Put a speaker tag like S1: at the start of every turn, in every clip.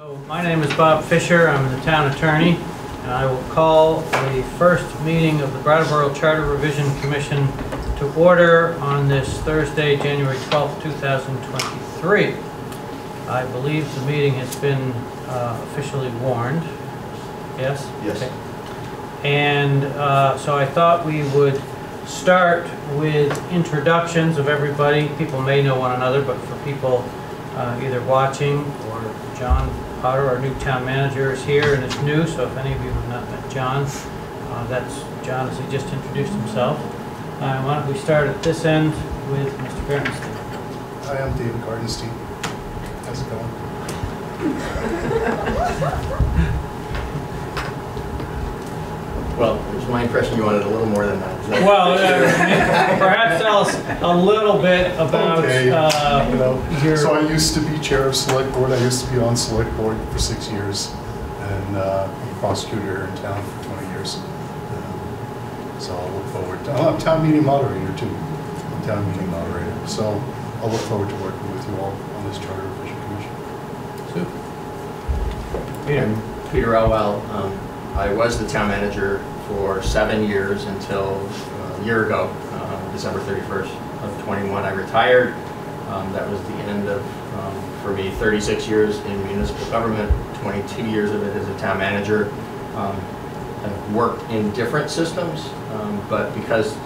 S1: My name is Bob Fisher. I'm the town attorney, and I will call the first meeting of the Brattleboro Charter Revision Commission to order on this Thursday, January 12th, 2023. I believe the meeting has been officially warned. Yes?
S2: Yes.
S1: Okay. And so I thought we would start with introductions of everybody. People may know one another, but for people either watching or John Potter, our new town manager, is here and is new, so if any of you have not met John, that's John as he just introduced himself. Why don't we start at this end with Mr. Gartenstein.
S2: Hi, I'm David Gartenstein. How's it going? Well, it was my impression you wanted a little more than that.
S1: Well, perhaps tell us a little bit about your...
S2: So I used to be chair of select board. I used to be on select board for 6 years, and I'm a prosecutor in town for 20 years. So I'll look forward to... I'm a town meeting moderator too. I'm a town meeting moderator. So I'll look forward to working with you all on this Charter Revision Commission.
S1: Super. Peter.
S3: I'm Peter Elwell. I was the town manager for 7 years until a year ago, December 31st of 21. I retired. That was the end of, for me, 36 years in municipal government, 22 years of it as a town manager. I've worked in different systems, but because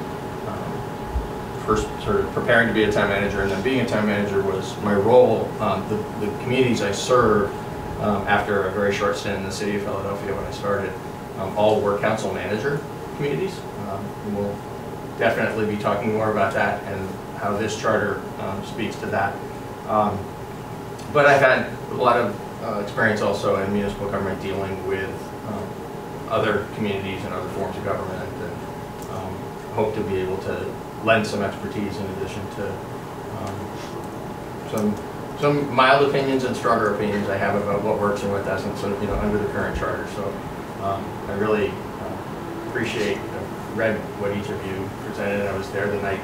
S3: first sort of preparing to be a town manager and then being a town manager was my role, the communities I serve after a very short stint in the city of Philadelphia when I started, all were council manager communities. We'll definitely be talking more about that and how this charter speaks to that. But I've had a lot of experience also in municipal government dealing with other communities and other forms of government, and hope to be able to lend some expertise in addition to some mild opinions and stronger opinions I have about what works and what doesn't, so, under the current charter. So I really appreciate, read what each of you presented. I was there the night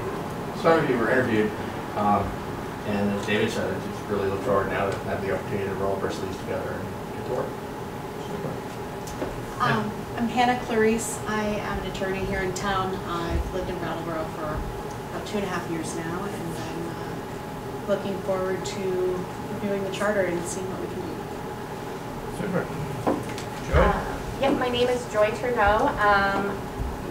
S3: some of you were interviewed, and as David said, I just really look forward now to have the opportunity to roll up our sleeves together and get to work.
S4: I'm Hannah Clarice. I am an attorney here in town. I've lived in Brattleboro for about 2.5 years now, and I'm looking forward to reviewing the charter and seeing what we can do.
S1: Super. Joy?
S5: Yep, my name is Joy Trudeau.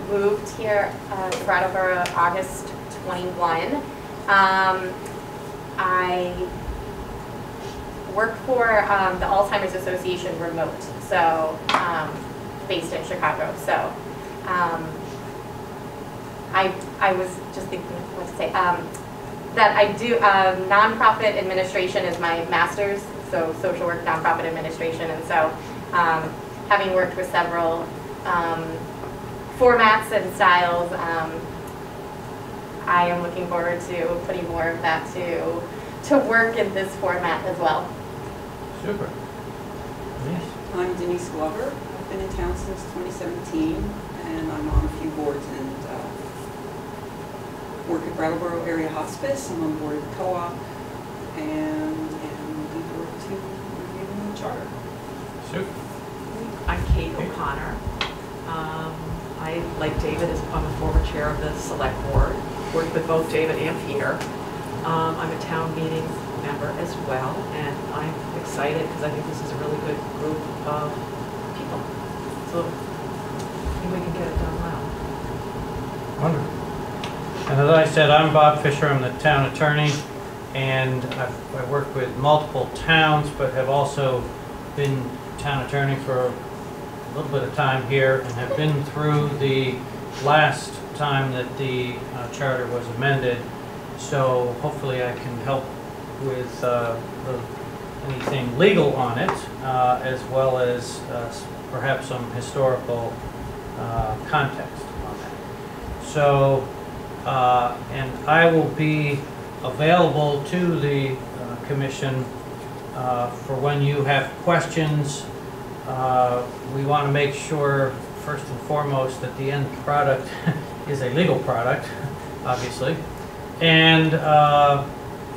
S5: Moved here to Brattleboro August 21. I work for the Alzheimer's Association remote, so based in Chicago. So I was just thinking what to say. That I do nonprofit administration is my master's, so social work, nonprofit administration, and so having worked with several formats and styles, I am looking forward to putting more of that to work in this format as well.
S1: Super. Yes.
S6: I'm Denise Glover. I've been in town since 2017, and I'm on a few boards and work at Brattleboro Area Hospice. I'm on board of the co-op, and looking forward to reviewing the charter.
S1: Super.
S7: I'm Kate O'Connor. I, like David, I'm a former chair of the select board. Worked with both David and Peter. I'm a town meeting member as well, and I'm excited because I think this is a really good group of people. So I think we can get it done well.
S1: Wonderful. And as I said, I'm Bob Fisher. I'm the town attorney, and I work with multiple towns, but have also been town attorney for a little bit of time here, and have been through the last time that the charter was amended. So hopefully I can help with anything legal on it, as well as perhaps some historical context on that. So, and I will be available to the commission for when you have questions. We want to make sure, first and foremost, that the end product is a legal product, obviously. And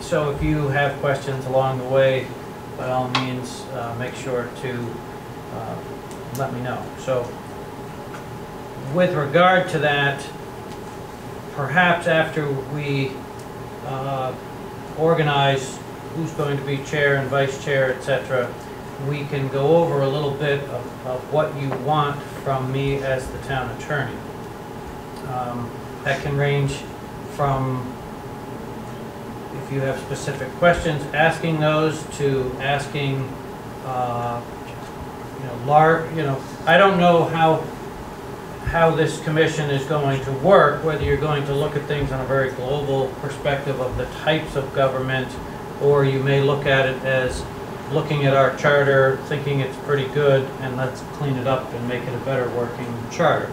S1: so if you have questions along the way, by all means, make sure to let me know. So with regard to that, perhaps after we organize who's going to be chair and vice chair, etc., we can go over a little bit of what you want from me as the town attorney. That can range from, if you have specific questions, asking those, to asking, I don't know how this commission is going to work, whether you're going to look at things on a very global perspective of the types of government, or you may look at it as looking at our charter, thinking it's pretty good, and let's clean it up and make it a better working charter.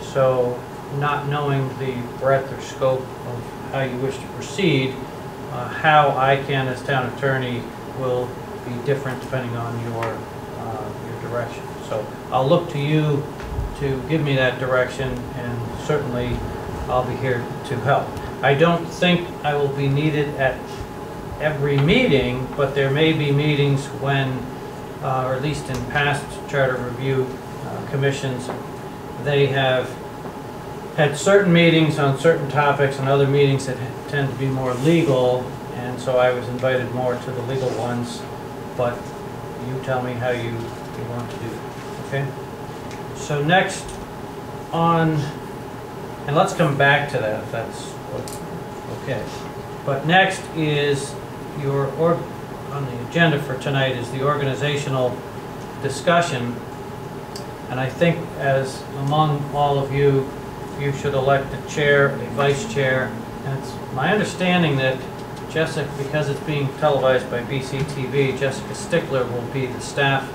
S1: So, not knowing the breadth or scope of how you wish to proceed, how I can, as town attorney, will be different depending on your direction. So I'll look to you to give me that direction, and certainly I'll be here to help. I don't think I will be needed at every meeting, but there may be meetings when, or at least in past charter review commissions, they have had certain meetings on certain topics and other meetings that tend to be more legal, and so I was invited more to the legal ones, but you tell me how you want to do it, okay? So next on, and let's come back to that if that's okay, but next is on the agenda for tonight is the organizational discussion, and I think as among all of you, you should elect a chair, a vice chair, and it's my understanding that Jessica, because it's being televised by BCTV, Jessica Stickler will be the staff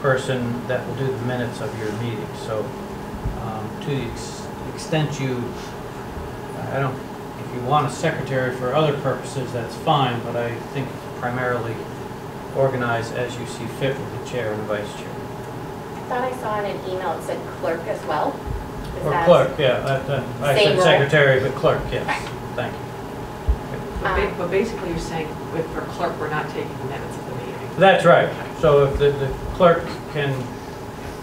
S1: person that will do the minutes of your meeting. So to the extent you, if you want a secretary for other purposes, that's fine, but I think it's primarily organized as you see fit with the chair and the vice chair.
S5: I thought I saw in an email it said clerk as well. Is
S1: Or
S5: that
S1: clerk, yeah. I
S5: same
S1: said
S5: role?
S1: secretary, but clerk, yes.
S5: Okay.
S1: Thank you.
S7: But basically you're saying for clerk, we're not taking the minutes of the meeting.
S1: That's right. So if the clerk can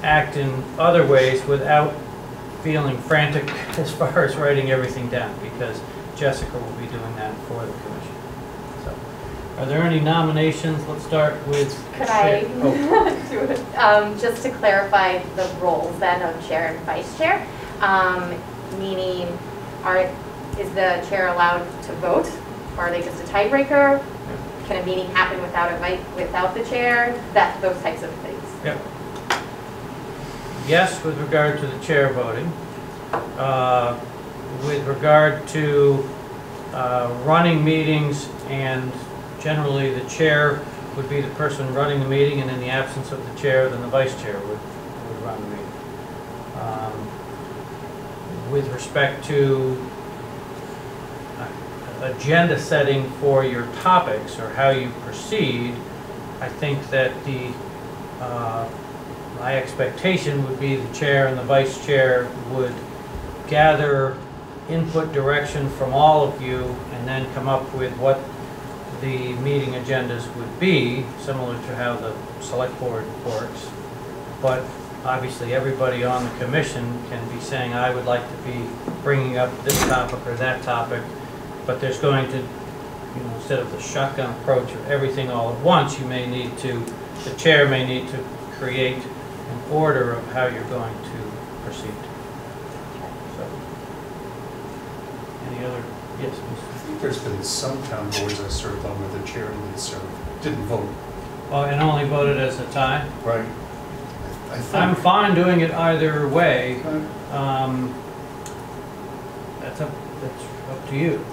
S1: act in other ways without feeling frantic as far as writing everything down, because Jessica will be doing that for the commission. So, are there any nominations? Let's start with
S5: Could
S1: chair.
S5: I do it? Just to clarify the roles then of chair and vice chair, meaning is the chair allowed to vote, or are they just a tiebreaker? Can a meeting happen without the chair? Those types of things.
S1: Yep. Yes, with regard to the chair voting. With regard to running meetings, and generally the chair would be the person running the meeting, and in the absence of the chair, then the vice chair would run the meeting. With respect to agenda setting for your topics or how you proceed, I think that my expectation would be the chair and the vice chair would gather input direction from all of you and then come up with what the meeting agendas would be, similar to how the select board works. But obviously everybody on the commission can be saying, I would like to be bringing up this topic or that topic, but there's going to, instead of the shotgun approach of everything all at once, you may need to, the chair may need to create an order of how you're going to proceed. So, any other, yes,
S2: I think there's been some town boards I served on where the chair didn't vote.
S1: oh, and only voted as a tie?
S2: Right. I think.
S1: I'm fine doing it either way.
S2: Okay.
S1: That's up to you.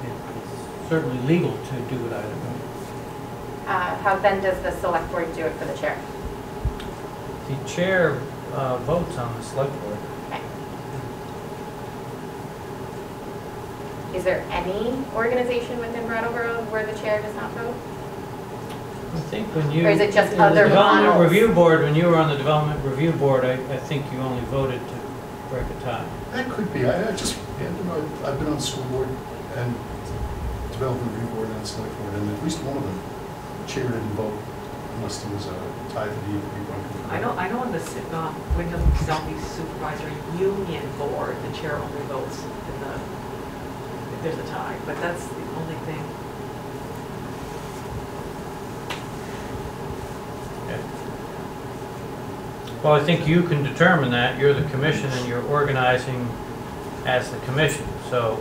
S1: It's certainly legal to do it either way.
S5: How then does the select board do it for the chair?
S1: The chair votes on the select board.
S5: Okay. Is there any organization within Brattleboro where the chair does not vote?
S1: I think when you...
S5: Or is it just
S1: in
S5: other
S1: the Development
S5: models?
S1: Review Board, when you were on the Development Review Board, I think you only voted to break a tie.
S2: That could be. I've been on school board and development review board and select board, and at least one of them, the chair didn't vote. list them as a tie to the one.
S7: I know on the Wyndham Southeast Supervisory Union Board, the chair only votes if there's a tie, but that's the only thing.
S1: Okay. Well, I think you can determine that. You're the commission and you're organizing as the commission, so.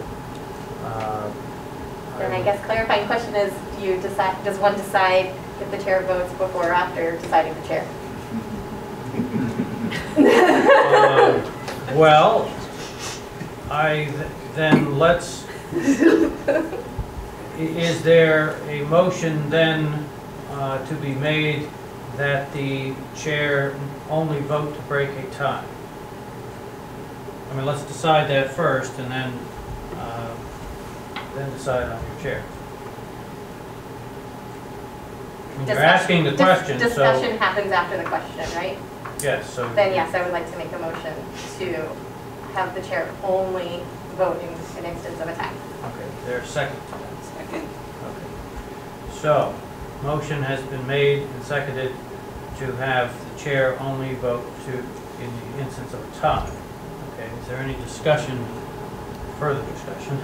S5: Then I guess clarifying question is, does one decide if the chair votes before or after deciding the chair?
S1: Well, then let's, is there a motion then to be made that the chair only vote to break a tie? I mean, let's decide that first and then decide on your chair. I mean, you're asking the question, so.
S5: Discussion happens after the question, right?
S1: Yes, so.
S5: Then yes, I would like to make a motion to have the chair only vote in an instance of a tie.
S1: Okay, there's a second to that.
S6: Second.
S1: Okay. So, motion has been made and seconded to have the chair only vote in the instance of a tie. Okay, is there any discussion, further discussion,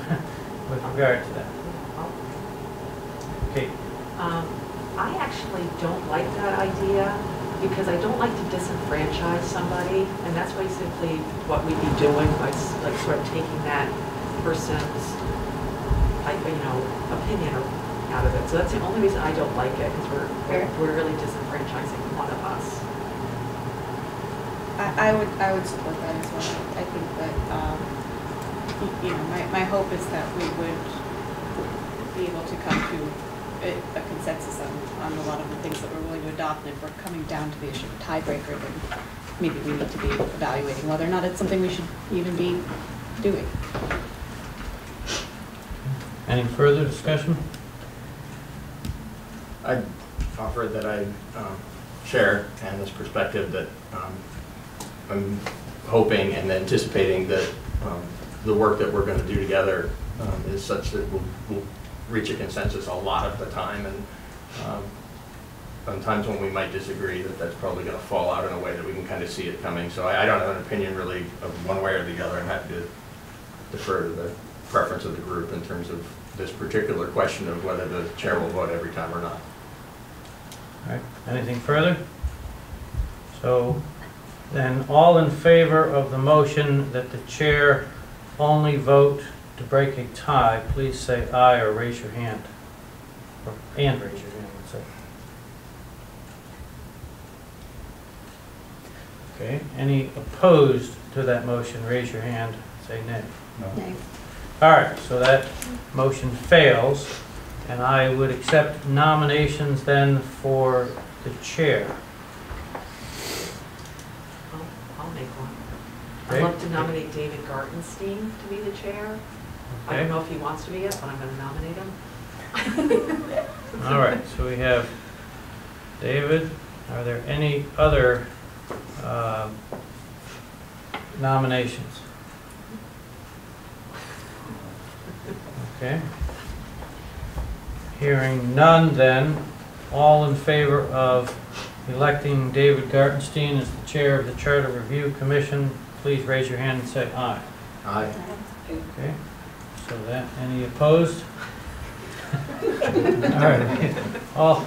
S1: with regard to that? Okay.
S7: I actually don't like that idea because I don't like to disenfranchise somebody, and that's basically what we'd be doing by like sort of taking that person's, opinion out of it. So that's the only reason I don't like it, because we're really disenfranchising one of us.
S4: I would support that as well. I think that, my hope is that we would be able to come to a consensus on a lot of the things that we're willing to adopt, and if we're coming down to the issue of tiebreaker, then maybe we need to be evaluating whether or not it's something we should even be doing.
S1: Any further discussion?
S3: I offer that I share Anna's perspective that I'm hoping and anticipating that the work that we're going to do together is such that we'll reach a consensus a lot of the time, and sometimes when we might disagree, that's probably going to fall out in a way that we can kind of see it coming. So I don't have an opinion really of one way or the other. I'm happy to defer to the preference of the group in terms of this particular question of whether the chair will vote every time or not.
S1: All right, anything further? So then, all in favor of the motion that the chair only vote to break a tie, please say aye or raise your hand. And raise your hand, let's say. Okay, any opposed to that motion, raise your hand, say nay.
S2: No.
S4: Nay.
S1: All right, so that motion fails, and I would accept nominations then for the chair.
S7: I'll make one.
S1: Okay.
S7: I'd love to nominate David Gartenstein to be the chair. I
S1: Okay.
S7: don't know if he wants to be it, but I'm going to nominate him.
S1: All right, so we have David. Are there any other nominations? Okay. Hearing none, then, all in favor of electing David Gartenstein as the chair of the Charter Review Commission, please raise your hand and say aye.
S3: Aye.
S1: Okay, so that, any opposed? All right, all,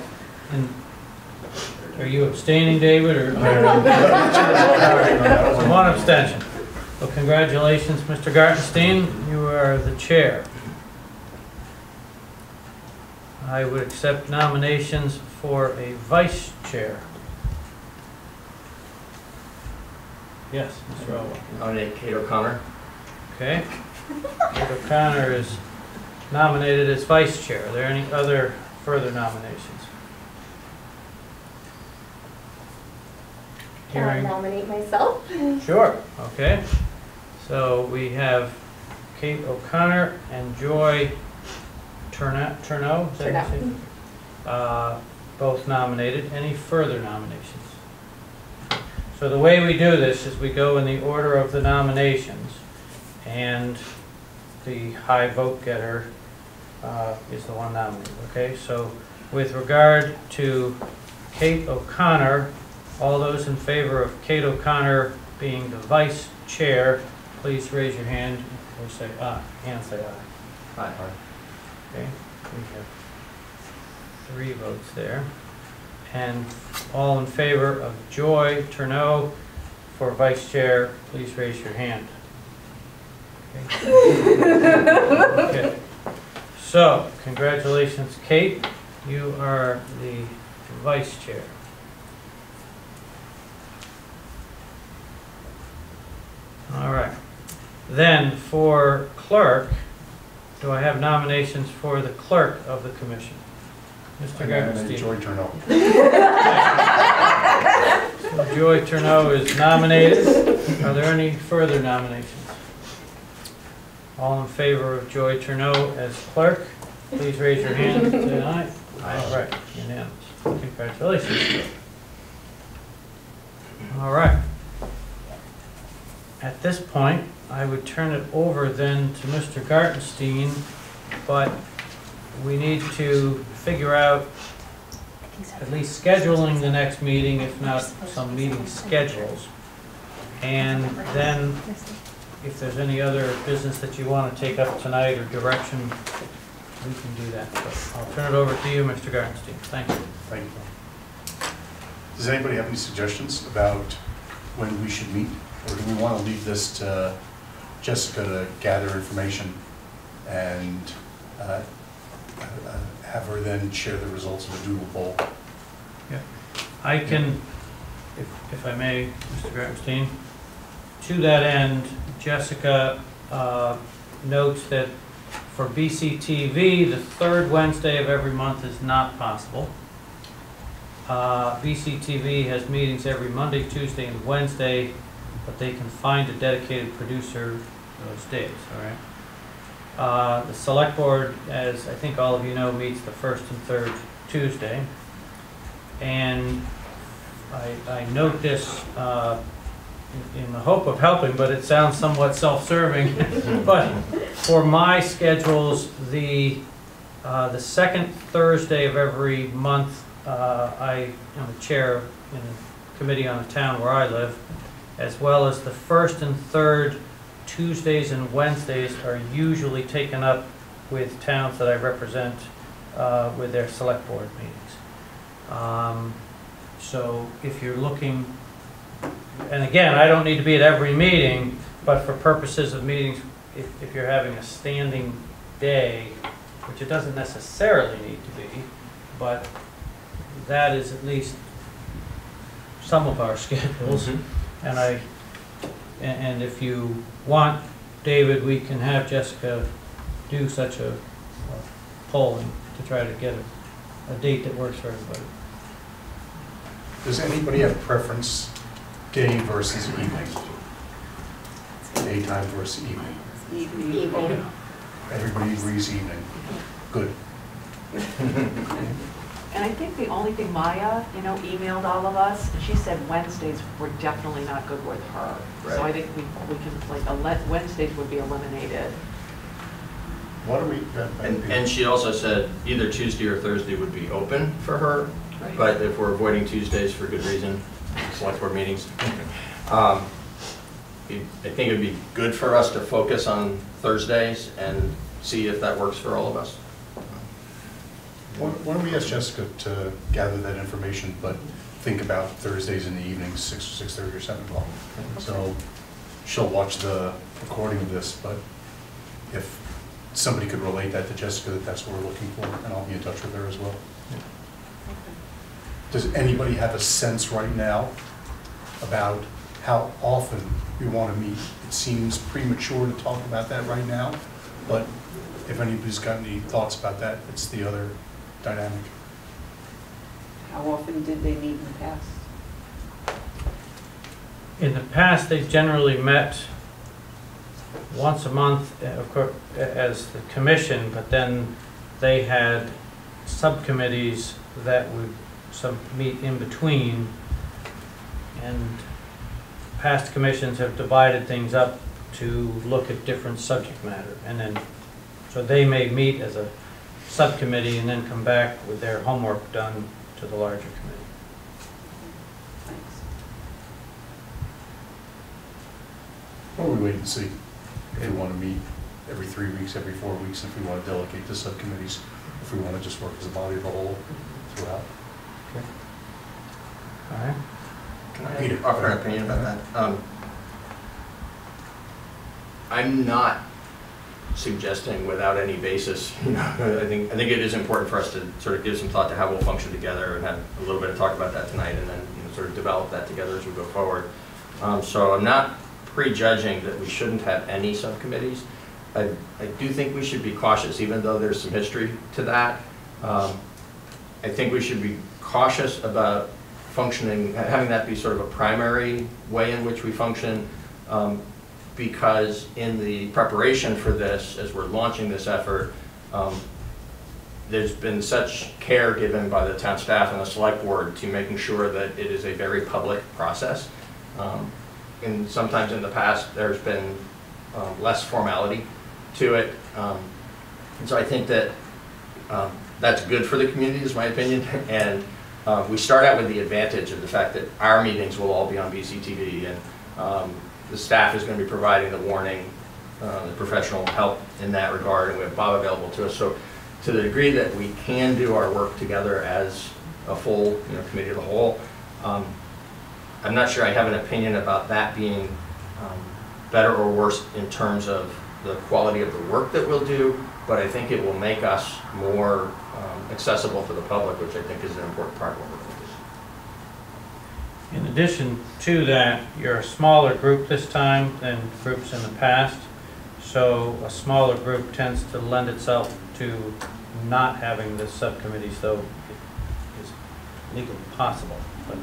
S1: and are you abstaining, David, or? All right, so one abstention. Well, congratulations, Mr. Gartenstein, you are the chair. I would accept nominations for a vice chair. Yes, Mr. Elwell.
S3: Nominate Kate O'Connor.
S1: Okay. Kate O'Connor is nominated as vice chair. Are there any other further nominations?
S5: Can I
S1: Hearing.
S5: nominate myself?
S1: Sure. Okay. So we have Kate O'Connor and Joy Turneau, is that how you say it? Both nominated. Any further nominations? So the way we do this is we go in the order of the nominations, and the high vote getter is the one nominated. Okay, so with regard to Kate O'Connor. All those in favor of Kate O'Connor being the vice chair, please raise your hand or say aye. And say aye.
S3: Aye.
S1: Okay, we have 3 votes there. And all in favor of Joy Turneau for vice chair, please raise your hand. Okay. So, congratulations, Kate. You are the vice chair. All right. Then for clerk, do I have nominations for the clerk of the commission? Mr.
S2: I nominate
S1: Gartenstein.
S2: Joy Turneau.
S1: So Joy Turneau is nominated. Are there any further nominations? All in favor of Joy Turneau as clerk, please raise your hand and say aye. All right, unanimous. Congratulations. All right. At this point, I would turn it over then to Mr. Gartenstein, but we need to figure out at least scheduling the next meeting, if not some meeting schedules. And then if there's any other business that you want to take up tonight or direction, we can do that. So I'll turn it over to you, Mr. Gartenstein. Thank you.
S2: Thank you. Does anybody have any suggestions about when we should meet? Or do we want to leave this to Jessica to gather information and have her then share the results of the doodle poll?
S1: Yeah. I can, if I may, Mr. Gartenstein, to that end, Jessica notes that for BCTV, the 3rd Wednesday of every month is not possible. BCTV has meetings every Monday, Tuesday, and Wednesday, but they can find a dedicated producer those days, all right? The select board, as I think all of you know, meets the 1st and 3rd Tuesday. And I note this in the hope of helping, but it sounds somewhat self-serving. But for my schedules, the 2nd Thursday of every month, I am the chair in a committee on the town where I live, as well as the 1st and 3rd Tuesdays and Wednesdays are usually taken up with towns that I represent with their select board meetings. So if you're looking, and again, I don't need to be at every meeting, but for purposes of meetings, if you're having a standing day, which it doesn't necessarily need to be, but that is at least some of our schedules. And and if you want, David, we can have Jessica do such a polling to try to get a date that works for everybody.
S2: Does anybody have preference, day versus evening? Daytime versus evening?
S6: Evening.
S2: Everybody agrees evening. Good.
S7: And I think the only thing Maya, emailed all of us, and she said Wednesdays were definitely not good with her. So I
S3: Right.
S7: think we can, Wednesdays would be eliminated.
S2: What do we?
S3: And she also said either Tuesday or Thursday would be open for her,
S7: Right.
S3: but if we're avoiding Tuesdays for good reason, select board meetings, I think it'd be good for us to focus on Thursdays and see if that works for all of us.
S2: Why don't we ask Jessica to gather that information, but think about Thursdays in the evenings, 6:30 or 7 o'clock. So she'll watch the recording of this, but if somebody could relate that to Jessica, that's what we're looking for, and I'll be in touch with her as well. Does anybody have a sense right now about how often we want to meet? It seems premature to talk about that right now, but if anybody's got any thoughts about that, it's the other dynamic.
S6: How often did they meet in the past?
S1: In the past, they generally met once a month, of course, as the commission, but then they had subcommittees that would meet in between. And past commissions have divided things up to look at different subject matter. And then, so they may meet as a subcommittee and then come back with their homework done to the larger committee.
S2: or we wait and see if we want to meet every 3 weeks, every 4 weeks, if we want to delegate to subcommittees, if we want to just work as a body of the whole throughout.
S1: All right.
S3: Can I
S2: Peter.
S3: offer an opinion about that? I'm not suggesting without any basis, I think it is important for us to sort of give some thought to how we'll function together and have a little bit of talk about that tonight, and then sort of develop that together as we go forward. So I'm not prejudging that we shouldn't have any subcommittees. I do think we should be cautious, even though there's some history to that. I think we should be cautious about functioning, having that be sort of a primary way in which we function, because in the preparation for this, as we're launching this effort, there's been such care given by the town staff and the select board to making sure that it is a very public process. And sometimes in the past, there's been less formality to it. And so I think that that's good for the community, is my opinion. And we start out with the advantage of the fact that our meetings will all be on BCTV, and the staff is going to be providing the warning, the professional help in that regard, and we have Bob available to us. So to the degree that we can do our work together as a full committee of the whole, I'm not sure I have an opinion about that being better or worse in terms of the quality of the work that we'll do, but I think it will make us more accessible to the public, which I think is an important part of what we're going to do.
S1: In addition to that, you're a smaller group this time than groups in the past, so a smaller group tends to lend itself to not having the subcommittees, though it is legally possible. But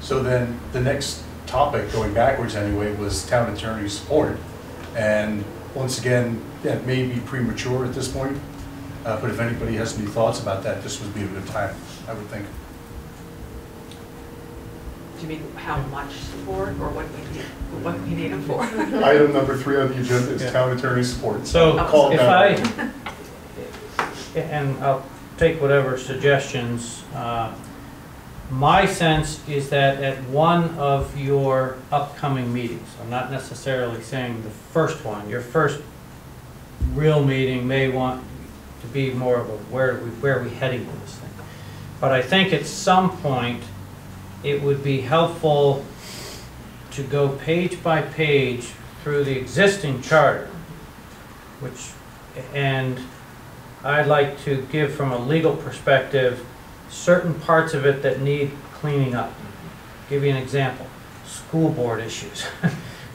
S2: So then the next topic, going backwards anyway, was town attorney support. And once again, that may be premature at this point, but if anybody has any thoughts about that, this would be a good time, I would think.
S7: Do you mean how much support or what we need them for?
S2: Item number 3 on the agenda is
S1: Yeah.
S2: town attorney support.
S1: So
S2: Call
S1: if
S2: down.
S1: and I'll take whatever suggestions, my sense is that at one of your upcoming meetings, I'm not necessarily saying the first one, your first real meeting may want to be more of a where are we heading with this thing. But I think at some point it would be helpful to go page by page through the existing charter, and I'd like to give from a legal perspective certain parts of it that need cleaning up. Give you an example, school board issues.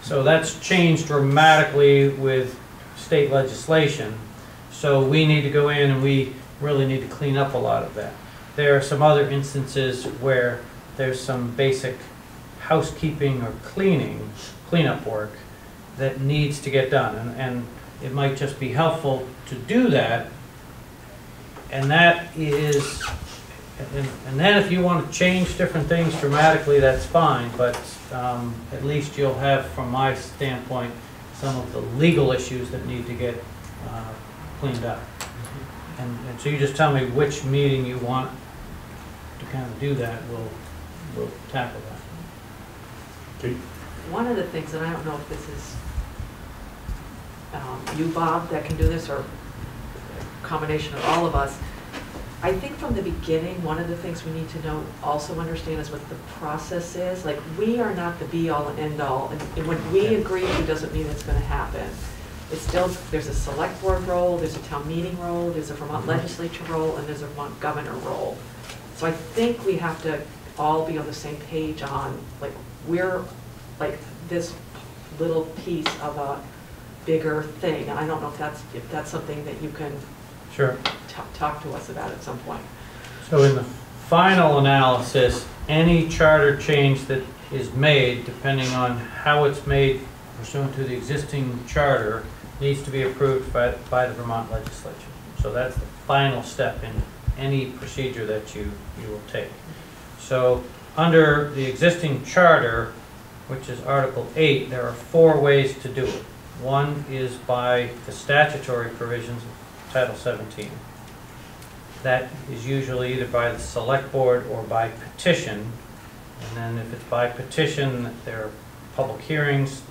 S1: So that's changed dramatically with state legislation. So we need to go in and we really need to clean up a lot of that. There are some other instances where there's some basic housekeeping or cleanup work that needs to get done. And it might just be helpful to do that. And that is, and then if you want to change different things dramatically, that's fine, but at least you'll have, from my standpoint, some of the legal issues that need to get cleaned up. And so you just tell me which meeting you want to kind of do that, we'll tackle that.
S2: Okay.
S7: One of the things, and I don't know if this is you, Bob, that can do this, or a combination of all of us, I think from the beginning, one of the things we need to also understand is what the process is. Like, we are not the be-all and end-all, and when we agree, it doesn't mean it's going to happen. It's still, there's a select board role, there's a town meeting role, there's a Vermont legislature role, and there's a Vermont governor role. So I think we have to all be on the same page on, like, we're like this little piece of a bigger thing. And I don't know if that's something that you can
S1: Sure.
S7: talk to us about at some point.
S1: So in the final analysis, any charter change that is made, depending on how it's made pursuant to the existing charter, needs to be approved by the Vermont legislature. So that's the final step in any procedure that you will take. So under the existing charter, which is Article 8, there are 4 ways to do it. One is by the statutory provisions of Title 17. That is usually either by the select board or by petition. And then if it's by petition, there are public hearings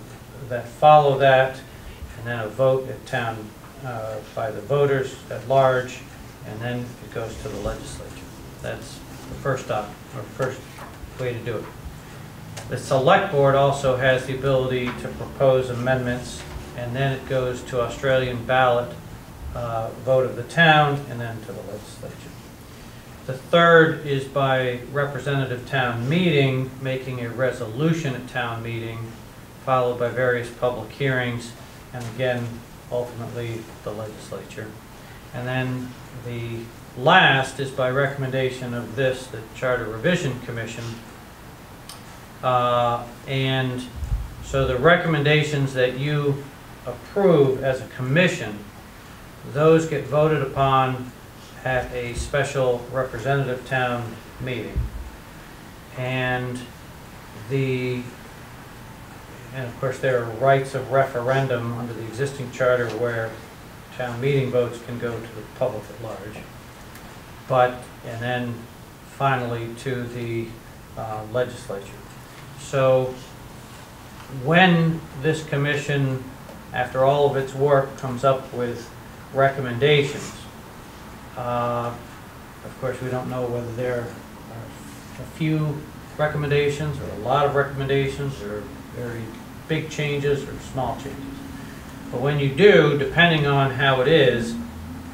S1: that follow that, and then a vote at town by the voters at large, and then it goes to the legislature. That's the first stop, or first way to do it. The select board also has the ability to propose amendments, and then it goes to Australian ballot vote of the town, and then to the legislature. The third is by representative town meeting, making a resolution at town meeting, followed by various public hearings, and again, ultimately, the legislature. And then the last is by recommendation of the Charter Revision Commission. And so the recommendations that you approve as a commission, those get voted upon at a special representative town meeting. And of course there are rights of referendum under the existing charter where town meeting votes can go to the public at large. And then finally to the legislature. So when this commission, after all of its work, comes up with recommendations, of course we don't know whether there are a few recommendations or a lot of recommendations or very big changes or small changes. But when you do, depending on how it is,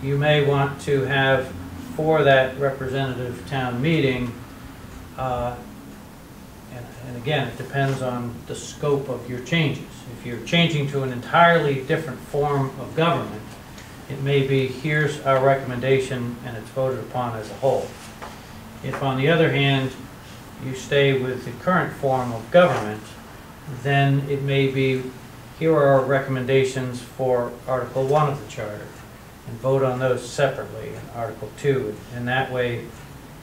S1: you may want to have for that representative town meeting, and again, it depends on the scope of your changes. If you're changing to an entirely different form of government, it may be, here's our recommendation, and it's voted upon as a whole. If, on the other hand, you stay with the current form of government, then it may be, here are our recommendations for Article 1 of the Charter, and vote on those separately, and Article 2. And that way,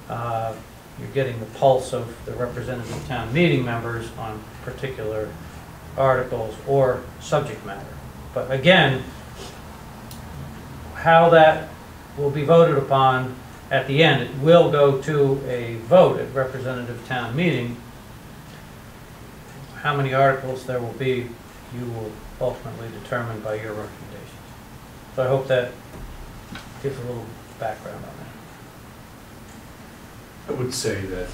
S1: you're getting the pulse of the representative town meeting members on particular articles or subject matter. But again, how that will be voted upon at the end, it will go to a vote at representative town meeting. How many articles there will be, you will ultimately determine by your recommendations. So I hope that gives a little background on that.
S8: I would say that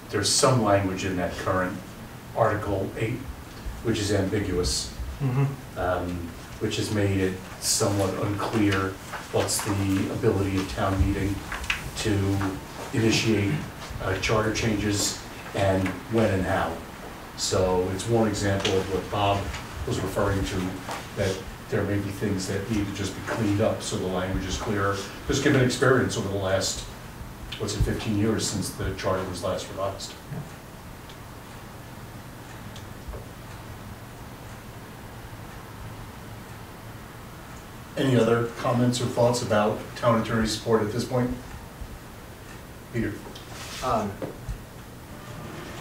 S8: there's some language in that current Article 8, which is ambiguous, which has made it somewhat unclear what's the ability of town meeting to initiate charter changes and when and how. So it's one example of what Bob was referring to, that there may be things that need to just be cleaned up so the language is clearer. Just given experience over the last, 15 years since the charter was last revised.
S2: Any other comments or thoughts about town attorney support at this point? Peter?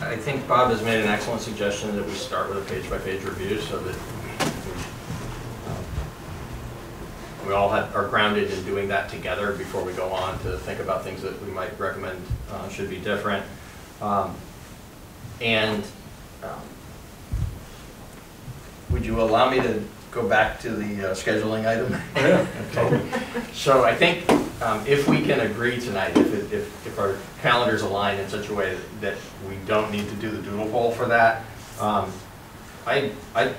S3: I think Bob has made an excellent suggestion that we start with a page-by-page review so that we all are grounded in doing that together before we go on to think about things that we might recommend should be different. Would you allow me to go back to the scheduling item?
S2: Yeah,
S3: okay. So I think if we can agree tonight, if our calendars align in such a way that we don't need to do the doodle poll for that, I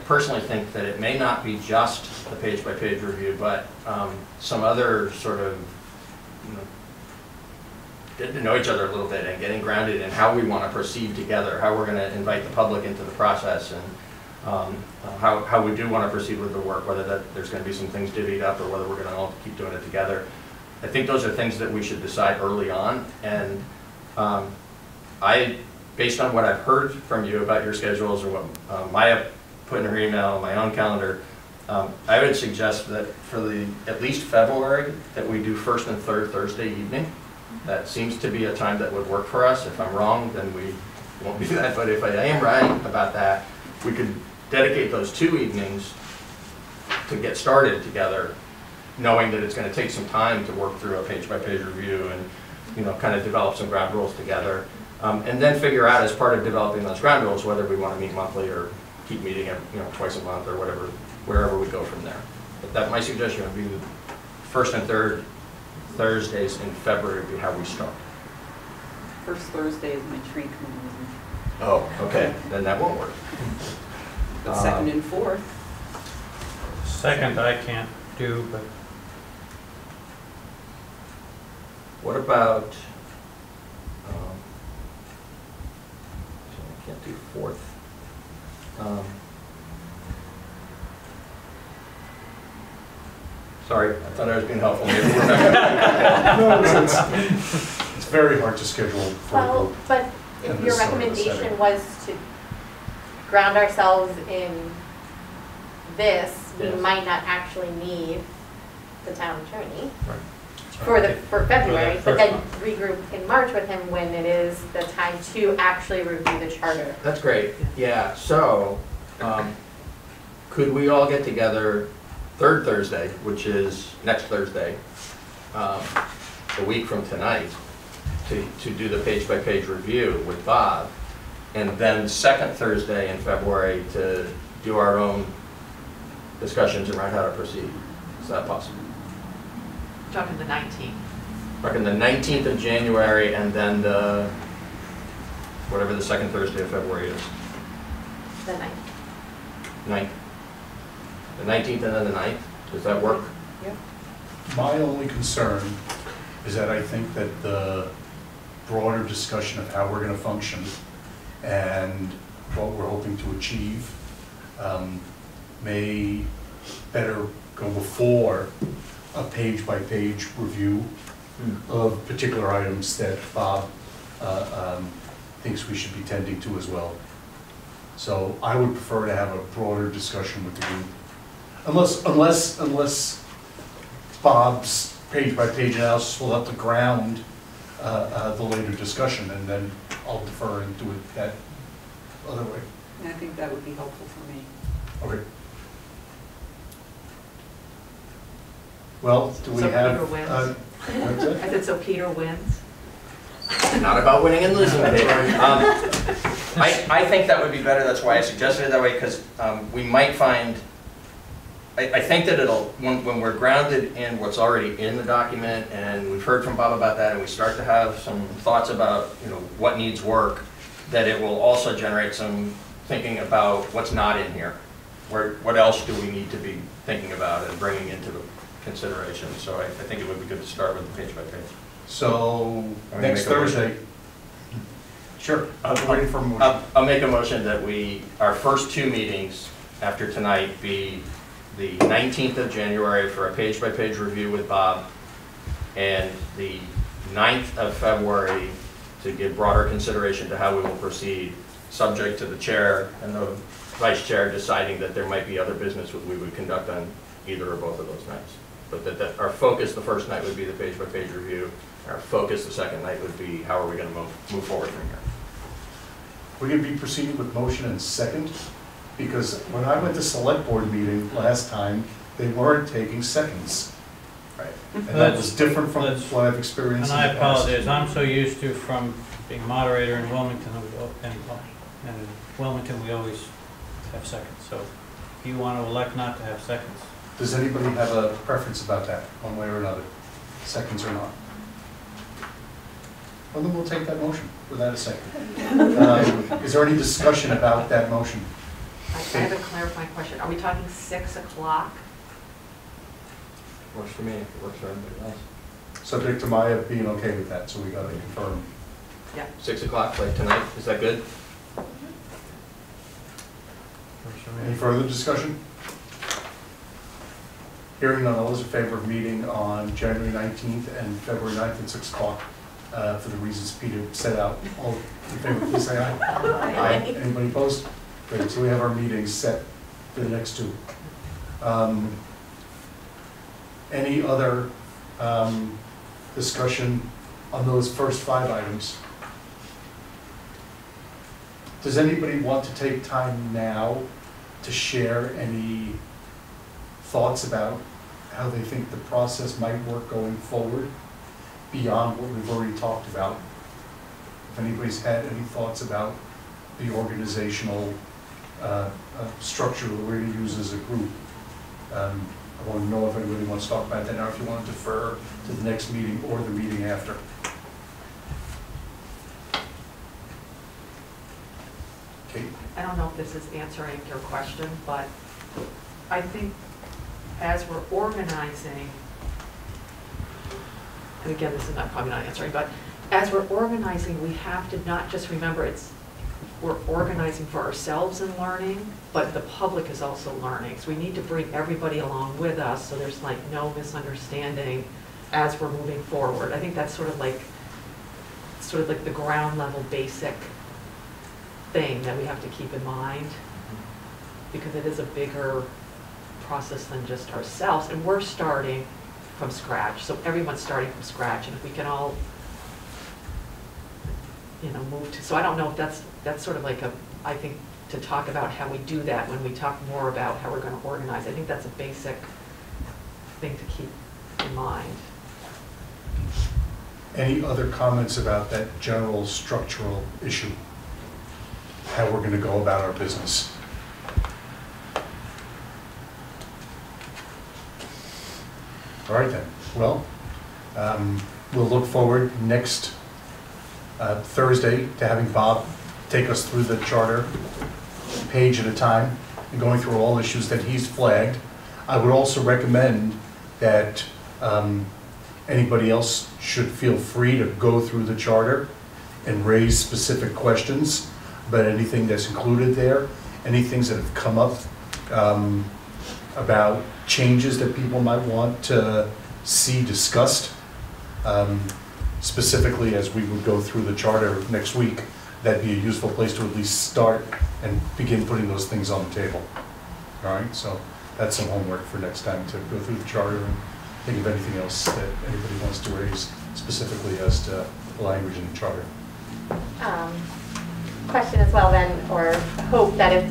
S3: personally think that it may not be just a page-by-page review, but some other sort of, getting to know each other a little bit and getting grounded in how we want to proceed together, how we're going to invite the public into the process, and how we do want to proceed with the work, whether there's going to be some things divvied up or whether we're going to all keep doing it together. I think those are things that we should decide early on, and based on what I've heard from you about your schedules or what Maya put in her email, my own calendar, I would suggest that for at least February, that we do first and third Thursday evening. That seems to be a time that would work for us. If I'm wrong, then we won't do that, but if I am right about that, we could dedicate those 2 evenings to get started together, knowing that it's going to take some time to work through a page-by-page review and kind of develop some ground rules together. And then figure out as part of developing those ground rules, whether we want to meet monthly or keep meeting twice a month or whatever, wherever we go from there. But that, my suggestion would be the first and third Thursdays in February would be how we start.
S6: First Thursday is my tree cleaning.
S3: Oh, okay, then that won't work.
S6: But second and fourth,
S1: Second, I can't do, but
S3: What about, so I can't do fourth. Sorry, I thought I was being helpful. Maybe we're not
S2: No, it's very hard to schedule for a
S5: Well,
S2: group.
S5: but
S2: in
S5: if
S2: this
S5: your
S2: sort of
S5: recommendation
S2: setting.
S5: was to ground ourselves in this, we
S3: Yes.
S5: might not actually need the town attorney
S3: Right.
S5: for February,
S1: For
S5: but
S1: the
S5: then
S1: first
S5: regroup in March with him when it is the time to actually review the charter.
S3: That's great, yeah, so, could we all get together third Thursday, which is next Thursday, a week from tonight, to do the page-by-page review with Bob, and then second Thursday in February to do our own discussions around how to proceed? Is that possible?
S7: Talking the 19th.
S3: Reckon the 19th of January and then the, whatever the second Thursday of February is,
S5: The ninth.
S3: 9th. The 19th and then the 9th, does that work?
S2: My only concern is that I think that the broader discussion of how we're going to function and what we're hoping to achieve may better go before a page-by-page review of particular items that Bob thinks we should be tending to as well. So I would prefer to have a broader discussion with the group. Unless Bob's page-by-page analysis will have to ground the later discussion, and then I'll defer and do it that other way.
S6: and I think that would be helpful for me.
S2: Okay. Well, do we
S7: So
S2: have?
S7: Peter wins.
S2: What's
S7: I
S2: that?
S7: said, so Peter wins?
S3: Not about winning and losing, Dave. I think that would be better, that's why I suggested it that way, because we might find, I think that it'll, when we're grounded in what's already in the document, and we've heard from Bob about that, and we start to have some thoughts about, what needs work, that it will also generate some thinking about what's not in here. What else do we need to be thinking about and bringing into the consideration? So I think it would be good to start with the page by page.
S2: So,
S3: I'm gonna
S2: next
S3: make a motion.
S2: Thursday. Sure, I'm waiting for a motion.
S3: I'll make a motion that our first two meetings after tonight be the 19th of January for a page-by-page review with Bob, and the 9th of February to give broader consideration to how we will proceed, subject to the chair and the vice chair deciding that there might be other business that we would conduct on either or both of those nights. But that our focus the first night would be the page-by-page review. Our focus the second night would be how are we going to move forward from here.
S2: We're going to be proceeding with motion and second, because when I went to select board meeting last time, they weren't taking seconds.
S3: Right.
S2: And that was different from
S1: That's-
S2: what I've experienced
S1: and
S2: in
S1: I
S2: the past.
S1: apologize, I'm so used to from being moderator in Wilmington, and in Wilmington, we always have seconds, so if you want to elect not to have seconds.
S2: Does anybody have a preference about that, one way or another, seconds or not? Well, then we'll take that motion without a second. Is there any discussion about that motion?
S7: I have a clarifying question. Are we talking 6 o'clock?
S3: Works for me, if it works for everybody else.
S2: Subject to Maya being okay with that, so we got to confirm.
S3: 6 o'clock, like tonight, is that good?
S2: Any further discussion? Hearing none, all those in favor of meeting on January 19th and February 9th at 6 o'clock, for the reasons Peter set out. All in favor, please say aye. Aye. Anybody opposed? Great, so we have our meetings set for the next two. Any other discussion on those first 5 items? Does anybody want to take time now to share any thoughts about how they think the process might work going forward beyond what we've already talked about?
S8: If anybody's had any thoughts about the organizational structure that we're going to use as a group, I want to know if anybody wants to talk about that now, if you want to defer to the next meeting or the meeting after. Kate?
S7: I don't know if this is answering your question, but I think as we're organizing, and again, this is probably not answering, but as we're organizing, we have to not just remember we're organizing for ourselves and learning, but the public is also learning. So we need to bring everybody along with us so there's like no misunderstanding as we're moving forward. I think that's sort of like the ground level basic thing that we have to keep in mind, because it is a bigger process than just ourselves, and we're starting from scratch. So everyone's starting from scratch, and if we can all, move to, so I don't know if that's sort of like I think to talk about how we do that when we talk more about how we're going to organize. I think that's a basic thing to keep in mind.
S8: Any other comments about that general structural issue? How we're going to go about our business? All right then. Well, we'll look forward next Thursday to having Bob take us through the charter page at a time and going through all issues that he's flagged. I would also recommend that anybody else should feel free to go through the charter and raise specific questions about anything that's included there, any things that have come up about changes that people might want to see discussed. Specifically, as we would go through the charter next week, that'd be a useful place to at least start and begin putting those things on the table. All right, so that's some homework for next time, to go through the charter and think of anything else that anybody wants to raise specifically as to the language in the charter.
S5: Question as well then, or hope that if,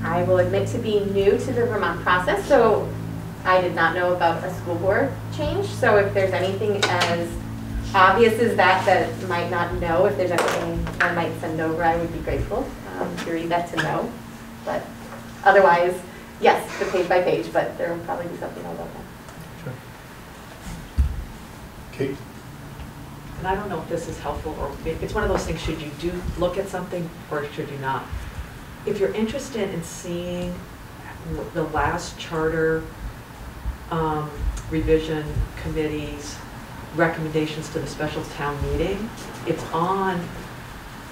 S5: I will admit to being new to the Vermont process, so I did not know about a school board change. So if there's anything as obvious as that might not know, if there's anything I might send over, I would be grateful to read that to know. But otherwise, yes, the page by page, but there will probably be something about that.
S8: Sure. Kate?
S7: And I don't know if this is helpful, or it's one of those things, should you look at something or should you not? If you're interested in seeing the last charter revision committee's recommendations to the special town meeting, it's on,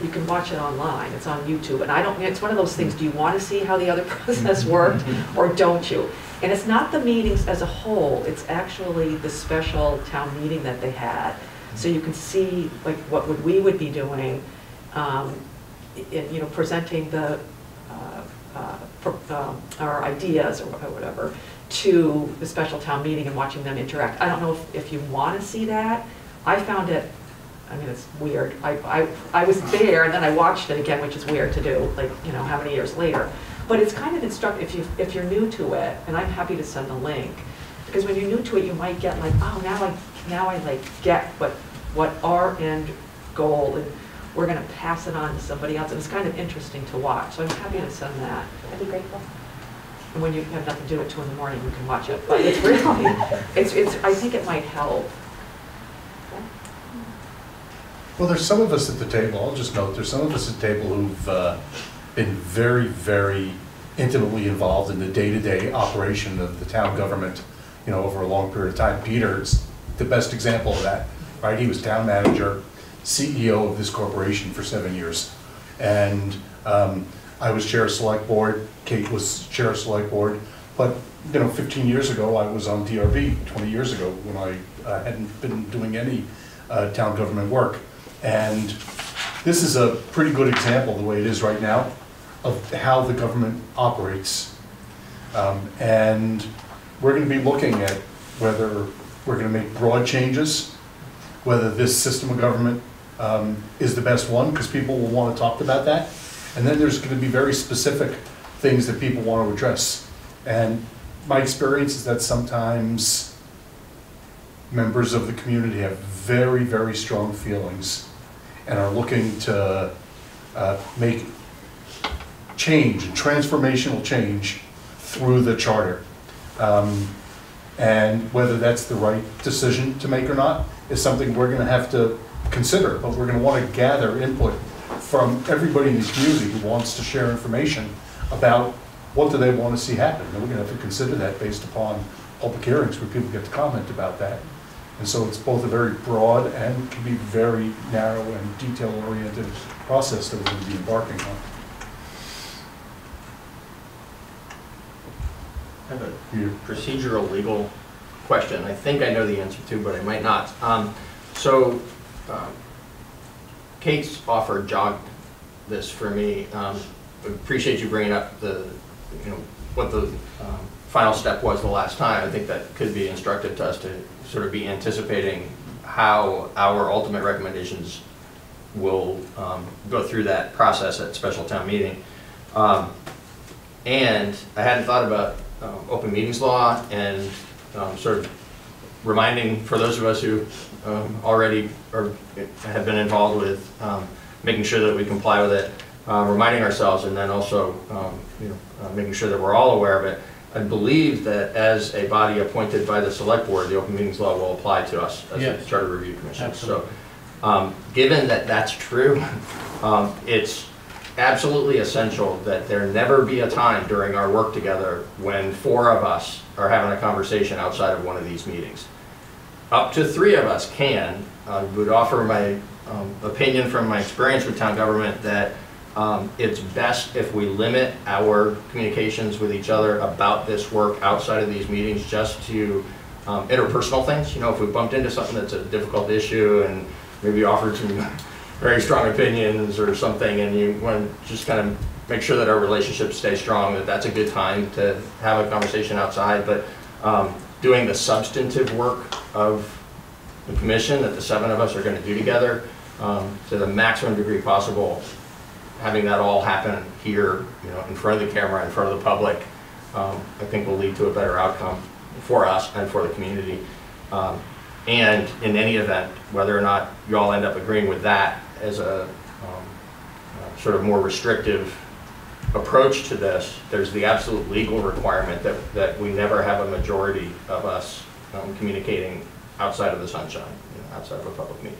S7: you can watch it online, it's on YouTube. And it's one of those things, do you want to see how the other process worked or don't you? And it's not the meetings as a whole, it's actually the special town meeting that they had. So you can see like what we would be doing, presenting the our ideas or whatever to the special town meeting and watching them interact. I don't know if you want to see that. I found it, I mean, it's weird. I was there and then I watched it again, which is weird to do, like, how many years later. But it's kind of instructive if you're new to it, and I'm happy to send a link. Because when you're new to it, you might get like, oh, now I like get what our end goal, and we're going to pass it on to somebody else. And it's kind of interesting to watch. So I'm happy to send that.
S5: I'd be grateful.
S7: And when you have nothing to do at 2 in the morning, you can watch it. But it's really, I think it might help.
S8: Well, there's some of us at the table, I'll just note, there's some of us at the table who've been very, very intimately involved in the day-to-day operation of the town government, over a long period of time. Peter's the best example of that, right? He was town manager, CEO of this corporation for 7 years. And I was chair of select board, Kate was chair of select board, but 15 years ago I was on DRB, 20 years ago when I hadn't been doing any town government work. And this is a pretty good example, the way it is right now, of how the government operates. And we're going to be looking at whether we're going to make broad changes, whether this system of government is the best one, because people will want to talk about that. And then there's going to be very specific things that people want to address. And my experience is that sometimes members of the community have very, very strong feelings
S2: and are looking to make change and transformational change through the charter. And whether that's the right decision to make or not is something we're going to have to consider, but we're going to want to gather input from everybody in this community who wants to share information about what do they want to see happen. And we're going to have to consider that based upon public hearings where people get to comment about that. And so it's both a very broad and can be very narrow and detail-oriented process that we're going to be embarking on.
S3: I have a procedural legal question. I think I know the answer to, but I might not. Kate's offer jogged this for me. Appreciate you bringing up what the final step was the last time. I think that could be instructive to us to sort of be anticipating how our ultimate recommendations will go through that process at special town meeting. And I hadn't thought about open meetings law and sort of reminding, for those of us who already have been involved with making sure that we comply with it, reminding ourselves, and then also making sure that we're all aware of it. I believe that as a body appointed by the select board, the open meetings law will apply to us as
S1: Yes.
S3: a charter review commission.
S1: Absolutely.
S3: So given that that's true, it's absolutely essential that there never be a time during our work together when 4 of us are having a conversation outside of one of these meetings. Up to 3 of us can. I would offer my opinion from my experience with town government that it's best if we limit our communications with each other about this work outside of these meetings just to interpersonal things. If we bumped into something that's a difficult issue and maybe offered some very strong opinions or something, and you want to just kind of make sure that our relationships stay strong, that's a good time to have a conversation outside. But doing the substantive work of the commission that the 7 of us are going to do together to the maximum degree possible, having that all happen here, in front of the camera, in front of the public, I think will lead to a better outcome for us and for the community. And in any event, whether or not you all end up agreeing with that as a sort of more restrictive approach to this, there's the absolute legal requirement that we never have a majority of us communicating outside of the sunshine, outside of a public meeting.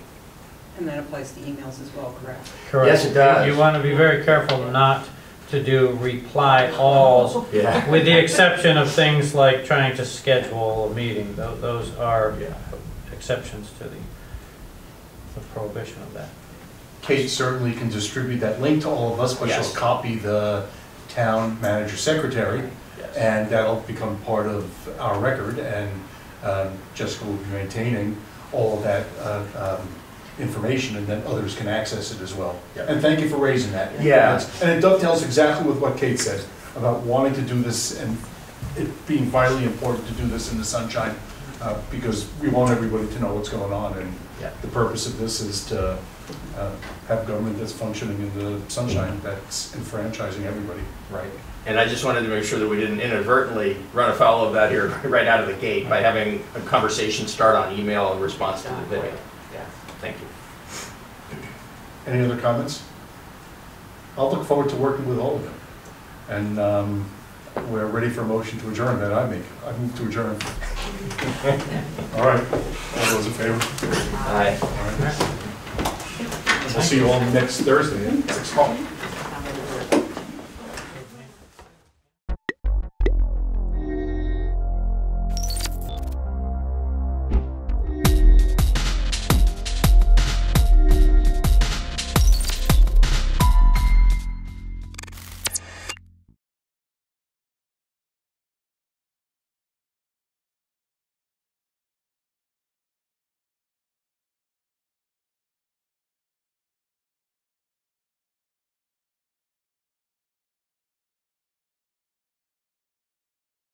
S6: And that applies to emails as well, correct?
S1: Correct.
S3: Yes, it does.
S1: You want to be very careful not to do reply alls,
S3: Yeah.
S1: with the exception of things like trying to schedule a meeting. Those are exceptions to the prohibition of that.
S2: Kate certainly can distribute that link to all of us, but
S3: Yes.
S2: she'll copy the town manager secretary,
S3: Yes.
S2: and that'll become part of our record, and Jessica will be maintaining all of that information, and then others can access it as well.
S3: Yep.
S2: And thank you for raising that.
S3: Yeah.
S2: And it dovetails exactly with what Kate said about wanting to do this and it being vitally important to do this in the sunshine, because we want everybody to know what's going on, and
S3: Yeah.
S2: the purpose of this is to have government that's functioning in the sunshine, that's enfranchising everybody.
S3: Right. And I just wanted to make sure that we didn't inadvertently run afoul of that here right out of the gate by having a conversation start on email in response to the video.
S7: Yeah.
S3: Thank you.
S2: Any other comments? I'll look forward to working with all of them. And we're ready for a motion to adjourn that I make. I move to adjourn. All right, all those in favor?
S3: Aye.
S2: All right. We'll see you all next Thursday at 6 o'clock.